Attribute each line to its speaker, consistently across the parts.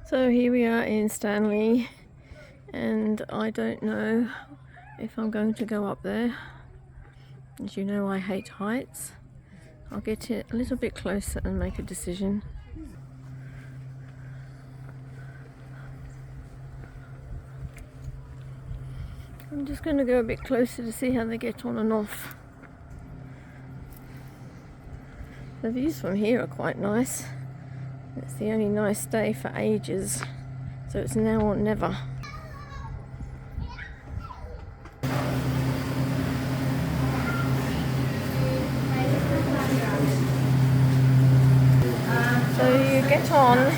Speaker 1: So here we are in Stanley, and I don't know if I'm going to go up there. As you know, I hate heights. I'll get it a little bit closer and make a decision. I'm just going to go a bit closer to see how they get on and off. The views from here are quite nice. It's the only nice day for ages, so it's now or never. So you get on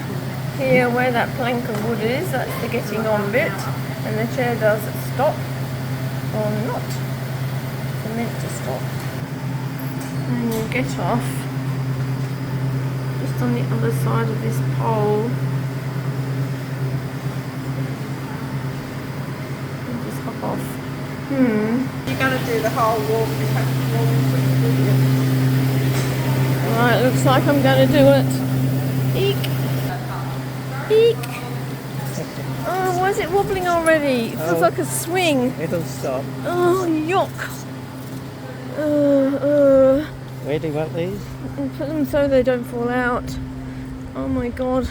Speaker 1: here where that plank of wood is, that's the getting on bit, and the chair does stop or not. It's meant to stop. And you get off just on the other side of this pole. And just hop off.
Speaker 2: You're going to do the whole walk, you have to walk quickly.
Speaker 1: Right, looks like I'm going to do it. Eek! Eek! Oh, why is it wobbling already? It feels like a swing.
Speaker 3: It'll stop.
Speaker 1: Oh, yuck!
Speaker 3: Where do you want these?
Speaker 1: Put them so they don't fall out. Oh my god.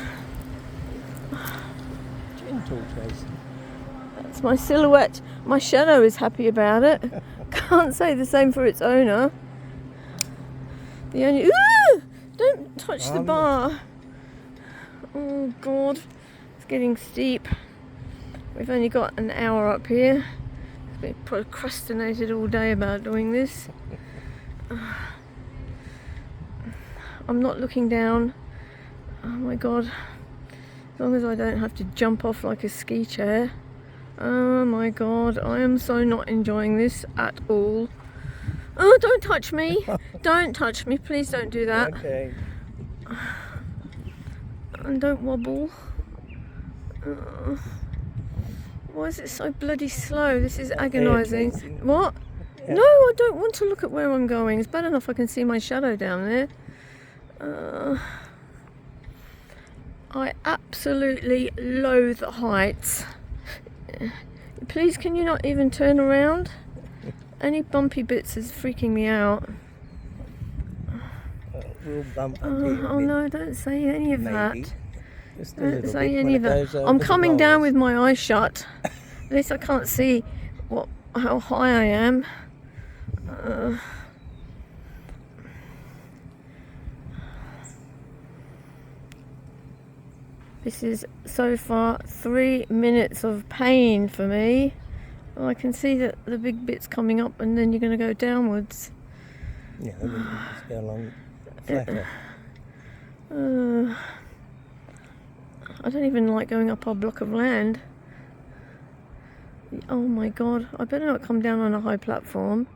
Speaker 3: Gentle, Tracy.
Speaker 1: That's my silhouette. My shadow is happy about it. Can't say the same for its owner. The only... Ooh! Don't touch the bar. Oh god. It's getting steep. We've only got an hour up here. I've been procrastinated all day about doing this. I'm not looking down. Oh my god. As long as I don't have to jump off like a ski chair. Oh my god. I am so not enjoying this at all. Oh, don't touch me. Don't touch me. Please don't do that.
Speaker 3: Okay.
Speaker 1: And don't wobble. Why is it so bloody slow? This is agonising. What?
Speaker 3: Yeah.
Speaker 1: No, I don't want to look at where I'm going. It's bad enough I can see my shadow down there. I absolutely loathe heights. Please, can you not even turn around? Any bumpy bits is freaking me out.
Speaker 3: We'll bump
Speaker 1: Oh no, don't say any of that.
Speaker 3: Just a
Speaker 1: Don't
Speaker 3: little
Speaker 1: say
Speaker 3: bit
Speaker 1: any of
Speaker 3: when it
Speaker 1: that.
Speaker 3: goes over
Speaker 1: I'm
Speaker 3: the
Speaker 1: coming down
Speaker 3: rolls.
Speaker 1: with my eyes shut. At least I can't see how high I am. This is so far 3 minutes of pain for me. Oh, I can see that the big bit's coming up and then you're going to go downwards.
Speaker 3: Yeah, then you just go along flatter.
Speaker 1: I don't even like going up our block of land. Oh my god, I better not come down on a high platform.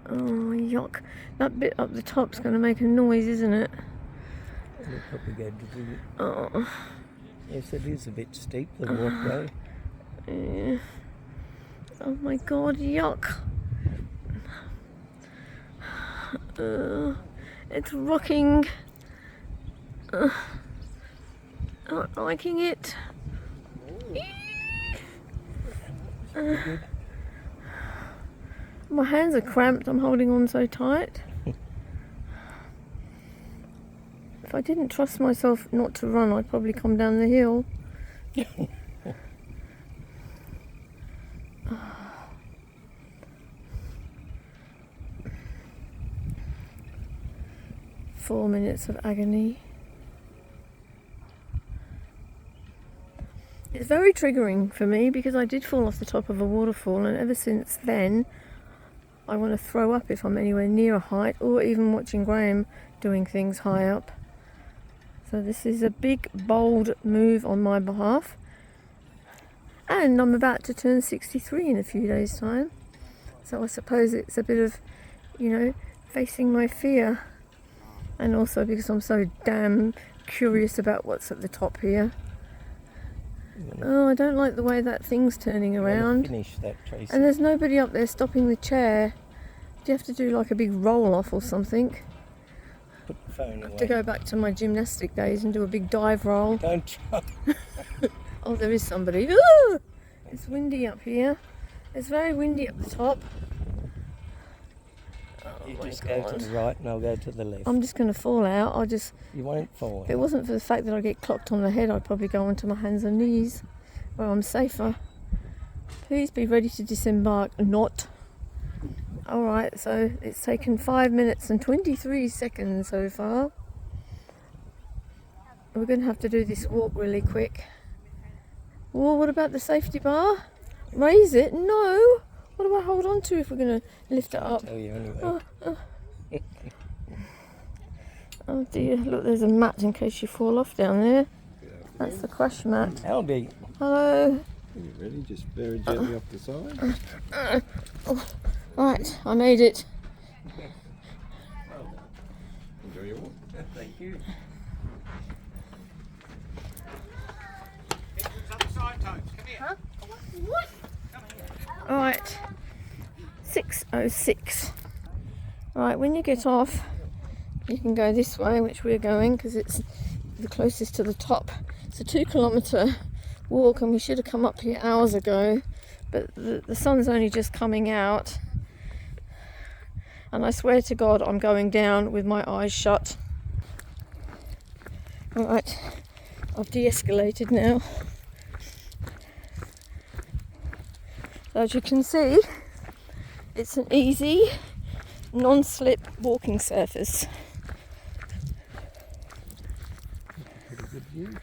Speaker 1: Oh yuck. That bit up the top's going to make a noise, isn't it?
Speaker 3: We'll probably go to do it.
Speaker 1: Oh.
Speaker 3: Yes, it is a bit steep, the walkway.
Speaker 1: Yeah. Oh my god, yuck. It's rocking. Not liking it. My hands are cramped, I'm holding on so tight. If I didn't trust myself not to run, I'd probably come down the hill. 4 minutes of agony. It's very triggering for me because I did fall off the top of a waterfall, and ever since then I want to throw up if I'm anywhere near a height, or even watching Graham doing things high up. So this is a big, bold move on my behalf. And I'm about to turn 63 in a few days' time. So I suppose it's a bit of, facing my fear. And also because I'm so damn curious about what's at the top here. Oh, I don't like the way that thing's turning around.
Speaker 3: Finish that, Tracy.
Speaker 1: And there's nobody up there stopping the chair. Do you have to do like a big roll off or something?
Speaker 3: Put the phone away.
Speaker 1: To go back to my gymnastic days and do a big dive roll.
Speaker 3: Don't try.
Speaker 1: Oh, there is somebody. Ooh! It's windy up here. It's very windy up the top. Oh,
Speaker 3: You
Speaker 1: my
Speaker 3: just go
Speaker 1: God.
Speaker 3: to the right and I'll go to the left.
Speaker 1: I'm just going to fall out.
Speaker 3: You won't fall.
Speaker 1: If it wasn't for the fact that I get clocked on the head, I'd probably go onto my hands and knees where I'm safer. Please be ready to disembark. Not. Alright, so it's taken 5 minutes and 23 seconds so far. We're going to have to do this walk really quick. Well, what about the safety bar? Raise it? No! What do I hold on to if we're going to lift it
Speaker 3: I'll
Speaker 1: up?
Speaker 3: tell you anyway.
Speaker 1: Oh dear, look, there's a mat in case you fall off down there. That's the crash mat.
Speaker 3: Albie.
Speaker 1: Hello.
Speaker 4: Are you ready? Just very gently off the side.
Speaker 1: Right, I made it.
Speaker 4: Enjoy your walk.
Speaker 3: Thank you.
Speaker 1: Alright, 6:06. Right, when you get off, you can go this way, which we're going, because it's the closest to the top. It's a 2-kilometre walk, and we should have come up here hours ago, but the sun's only just coming out. And I swear to God, I'm going down with my eyes shut. Alright, I've de-escalated now. So as you can see, it's an easy, non-slip walking surface.
Speaker 3: Pretty good view.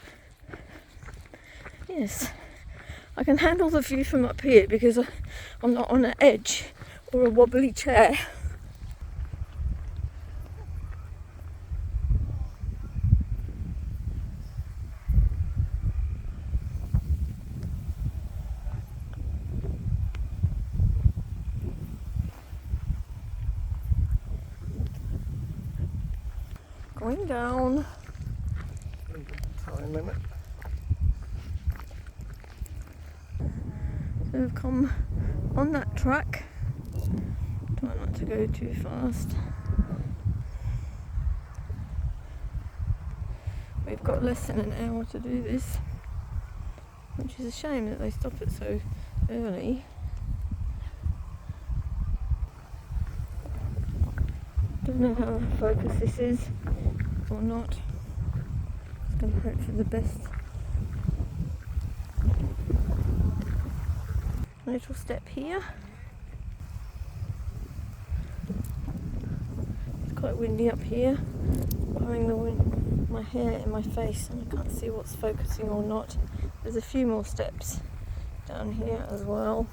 Speaker 1: Yes, I can handle the view from up here because I'm not on an edge or a wobbly chair. Going down.
Speaker 3: Time limit.
Speaker 1: So we've come on that track. Try not to go too fast. We've got less than an hour to do this, which is a shame that they stop it so early. Don't know how focused this is or not. Just gonna hope for the best. A little step here. It's quite windy up here. Blowing the wind, my hair in my face, and I can't see what's focusing or not. There's a few more steps down here as well.